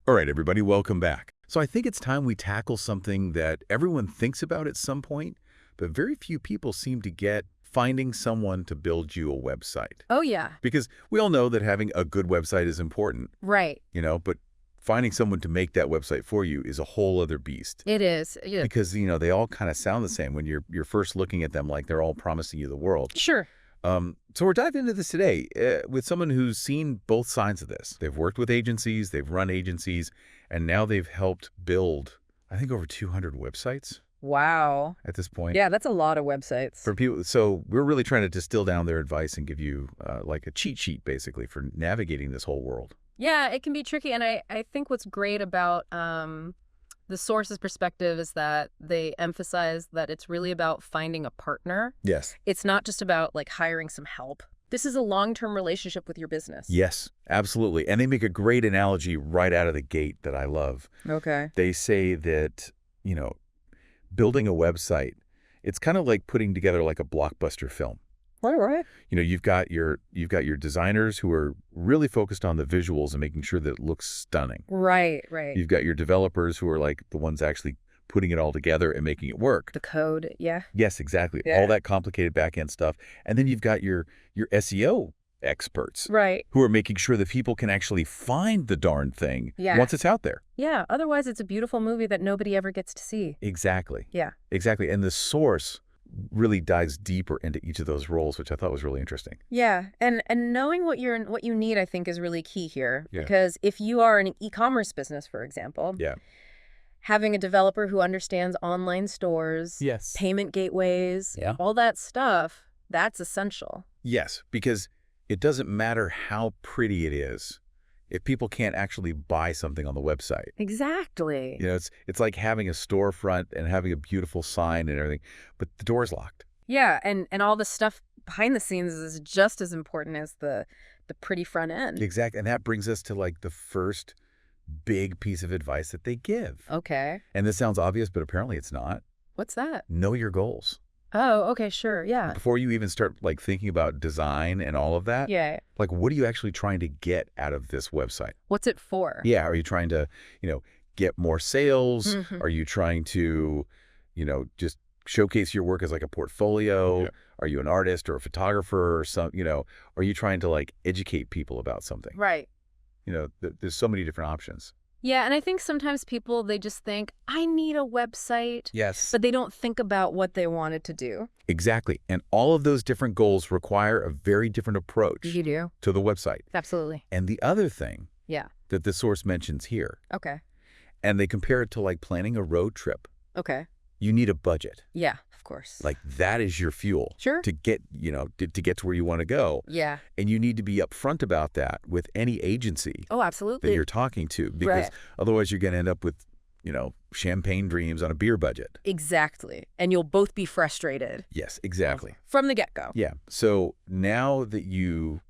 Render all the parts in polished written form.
All right, everybody, welcome back. So I think it's time we tackle something that everyone thinks about at some point, but very few people seem to get: finding someone to build you a website. Oh, yeah. Because we all know that having a good website is important, Right. but finding someone to make that website for you is a whole other beast. It is. Yeah. Because, they all kind of sound the same when you're first looking at them, like they're all promising you the world. Sure. So we're diving into this today with someone who's seen both sides of this. They've worked with agencies, they've run agencies, and now they've helped build, I think, over 200 websites Wow. at this point. Yeah, that's a lot of websites. For people, so we're really trying to distill down their advice and give you like a cheat sheet, basically, for navigating this whole world. Yeah, it can be tricky. And I think what's great about the source's perspective is that they emphasize that it's really about finding a partner. Yes. It's not just about like hiring some help. This is a long-term relationship with your business. Yes, absolutely. And they make a great analogy right out of the gate that I love. Okay. They say that, building a website, it's kind of like putting together like a blockbuster film. Right. You've got your designers who are really focused on the visuals and making sure that it looks stunning. Right. You've got your developers who are like the ones actually putting it all together and making it work. The code, yeah. Yes, exactly. Yeah. All that complicated back-end stuff. And then you've got your SEO experts. Right. Who are making sure that people can actually find the darn thing once it's out there. Yeah, otherwise it's a beautiful movie that nobody ever gets to see. Exactly. Yeah. Exactly. And the source really dives deeper into each of those roles, which I thought was really interesting. Yeah, and knowing what you need, I think, is really key here. Yeah. Because if you are an e-commerce business, for example, Yeah. having a developer who understands online stores, Yes. payment gateways, Yeah. all that stuff, that's essential. Yes, because it doesn't matter how pretty it is if people can't actually buy something on the website. Exactly. It's like having a storefront and having a beautiful sign and everything, but the door's locked. Yeah, and all the stuff behind the scenes is just as important as the pretty front end. Exactly. And that brings us to like the first big piece of advice that they give. Okay. And this sounds obvious, but apparently it's not. What's that? Know your goals. Oh, okay, sure, yeah. Before you even start like thinking about design and all of that, Yeah. like what are you actually trying to get out of this website? What's it for? Yeah, are you trying to, get more sales? Mhm. Are you trying to, just showcase your work as like a portfolio? Yeah. Are you an artist or a photographer or some, are you trying to like educate people about something? Right. There's so many different options. Yeah, and I think sometimes people, they just think, I need a website, Yes. but they don't think about what they wanted to do. Exactly. And all of those different goals require a very different approach You do? to the website. Absolutely. And the other thing Yeah. that the source mentions here, Okay. and they compare it to like planning a road trip, Okay. you need a budget. Yeah, of course. Like that is your fuel. Sure. To get, to get to where you want to go. Yeah. And you need to be upfront about that with any agency Oh, that absolutely. you're talking to, because Right. otherwise you're going to end up with, champagne dreams on a beer budget. Exactly. And you'll both be frustrated. Yes, exactly. From the get-go. Yeah. So now that you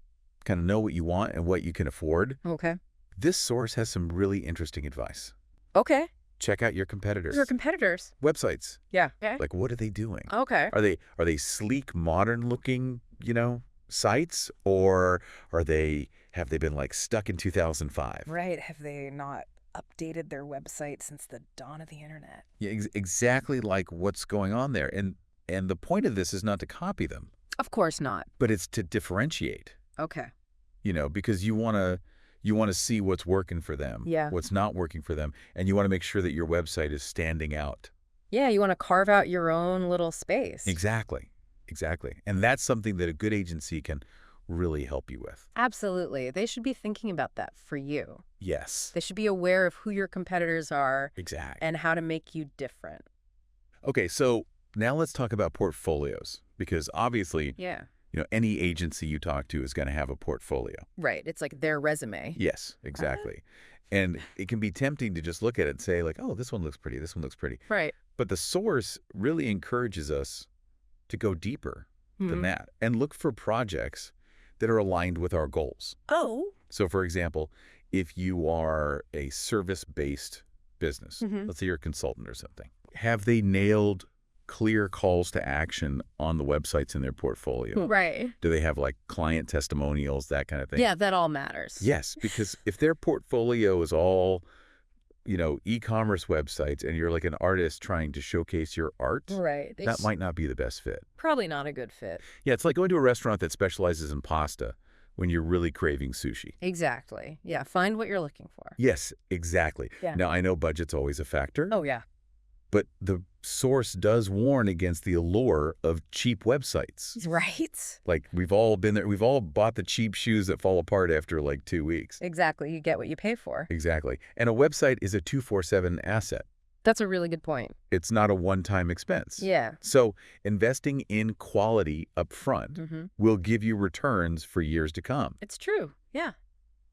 kind of know what you want and what you can afford, Okay. this source has some really interesting advice. Okay. Check out your competitors. Your competitors. Websites. Yeah. Okay. Like, what are they doing? Okay. Are they sleek, modern-looking, sites, or have they been like stuck in 2005? Right. Have they not updated their website since the dawn of the internet? Yeah, exactly like what's going on there. And the point of this is not to copy them, Of course not. but it's to differentiate. Okay. Because you want to see what's working for them, Yeah. what's not working for them, and you want to make sure that your website is standing out. Yeah, you want to carve out your own little space. Exactly. And that's something that a good agency can really help you with. Absolutely. They should be thinking about that for you. Yes. They should be aware of who your competitors are Exactly. and how to make you different. Okay, so now let's talk about portfolios, because obviously, Yeah. any agency you talk to is going to have a portfolio. Right. It's like their resume. Yes, exactly. And it can be tempting to just look at it and say like, oh, this one looks pretty, this one looks pretty. Right. But the source really encourages us to go deeper than that and look for projects that are aligned with our goals. Oh. So for example, if you are a service-based business, let's say you're a consultant or something, have they nailed clear calls to action on the websites in their portfolio? Right. Do they have like client testimonials, that kind of thing? Yeah, that all matters. Yes, because if their portfolio is all e-commerce websites and you're like an artist trying to showcase your art, Right. that might not be the best fit. Probably not a good fit. Yeah, it's like going to a restaurant that specializes in pasta when you're really craving sushi. Exactly. Yeah, find what you're looking for. Yes, exactly. Yeah. Now, I know budget's always a factor, Oh, yeah. but the source does warn against the allure of cheap websites. Right. Like, we've all been there. We've all bought the cheap shoes that fall apart after like 2 weeks. Exactly. You get what you pay for. Exactly. And a website is a 24/7 asset. That's a really good point. It's not a one-time expense. Yeah. So investing in quality up front Mm-hmm. will give you returns for years to come. It's true. Yeah.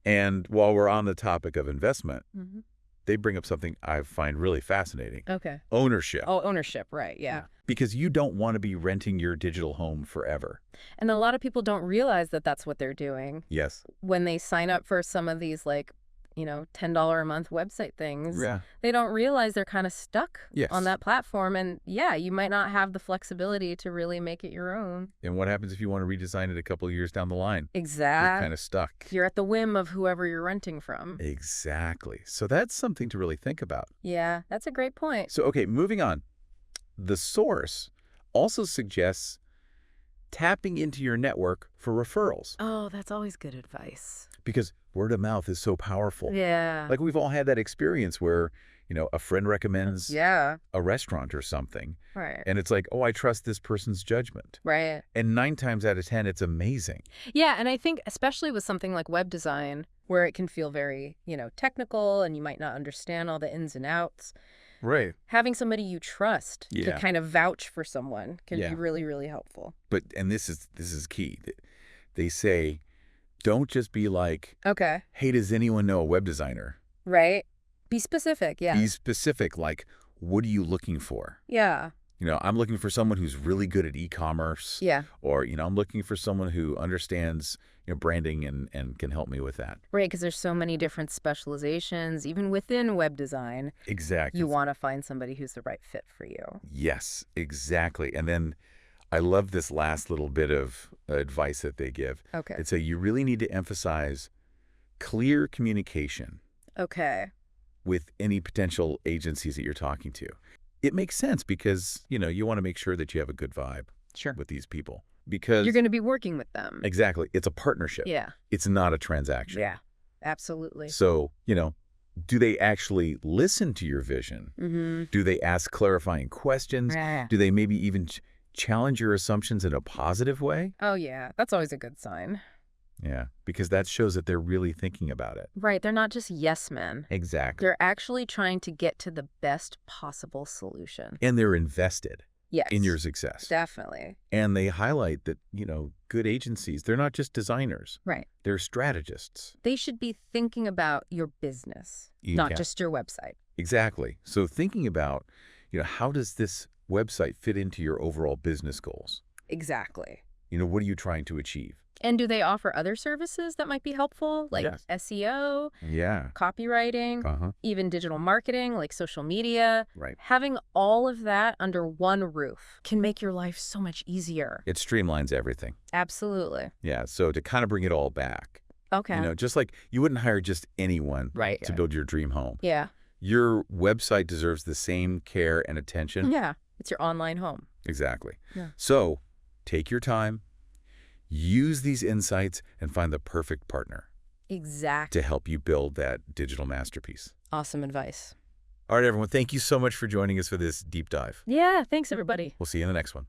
And while we're on the topic of investment, Mm-hmm. they bring up something I find really fascinating. Okay. Ownership. Oh, ownership. Right. Yeah. Because you don't want to be renting your digital home forever. And a lot of people don't realize that that's what they're doing Yes. when they sign up for some of these, like, $10 a month website things. Yeah. They don't realize they're kind of stuck Yes. on that platform. And yeah, you might not have the flexibility to really make it your own. And what happens if you want to redesign it a couple of years down the line? You're Exactly. kind of stuck. You're at the whim of whoever you're renting from. Exactly. So that's something to really think about. Yeah, that's a great point. So, okay, moving on. The source also suggests tapping into your network for referrals Oh, that's always good advice. because word of mouth is so powerful. Yeah. Like we've all had that experience where, a friend recommends Yeah. a restaurant or something, Right. and it's like, oh, I trust this person's judgment. Right. And 9 times out of 10, it's amazing. Yeah, and I think especially with something like web design, where it can feel very, technical and you might not understand all the ins and outs, Right. having somebody you trust to Yeah. kind of vouch for someone can Yeah. be really, really helpful. And this is key. They say, don't just be like, Okay. hey, does anyone know a web designer? Right? Be specific. Yeah. Be specific. Like, what are you looking for? Yeah. I'm looking for someone who's really good at e-commerce. Yeah. Or, I'm looking for someone who understands, branding and can help me with that. Right, because there's so many different specializations, even within web design. Exactly. You want to find somebody who's the right fit for you. Yes, exactly. And then I love this last little bit of advice that they give. Okay. It's you really need to emphasize clear communication Okay. with any potential agencies that you're talking to. It makes sense because, you want to make sure that you have a good vibe Sure. with these people. Because You're going to be working with them. exactly, it's a partnership. Yeah. It's not a transaction. Yeah. Absolutely. So, do they actually listen to your vision? Mm-hmm. Do they ask clarifying questions? Yeah. Do they maybe even challenge your assumptions in a positive way? Oh, yeah. That's always a good sign. Yeah, because that shows that they're really thinking about it. Right. They're not just yes men. Exactly. They're actually trying to get to the best possible solution. And they're invested Yes. in your success. Definitely. And they highlight that, good agencies, they're not just designers. Right. They're strategists. They should be thinking about your business, not Yeah. just your website. Exactly. So thinking about, how does this website fit into your overall business goals? Exactly. What are you trying to achieve? And do they offer other services that might be helpful, like Yes. SEO, Yeah. copywriting, Uh-huh. even digital marketing, like social media? Right. Having all of that under one roof can make your life so much easier. It streamlines everything. Absolutely. Yeah. So to kind of bring it all back, Okay. just like you wouldn't hire just anyone Right. to build your dream home. Yeah. Your website deserves the same care and attention. Yeah. It's your online home. Exactly. Yeah. So take your time, use these insights, and find the perfect partner Exactly. to help you build that digital masterpiece. Awesome advice. All right, everyone. Thank you so much for joining us for this deep dive. Yeah. Thanks, everybody. We'll see you in the next one.